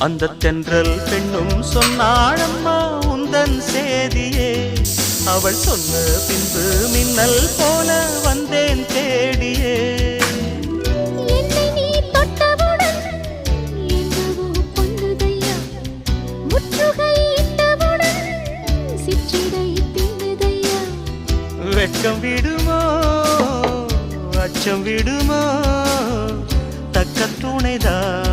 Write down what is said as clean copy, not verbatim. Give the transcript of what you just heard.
அந்த தென்றல் பெண்ணும் சொன்னாளம்மா உந்தன் சேதியே. அவள் சொன்ன பின்பு மின்னல் போல வந்தேன் தேடியே. என்னை நீ தொட்டவுடன் என்னவோ பொன்னுதையா, முற்றுகை இட்டவுடன் சிற்றிடை தின்னுதையா. வெட்கம் விடுமோ அச்சம் விடுமோ தக்க துணைதான்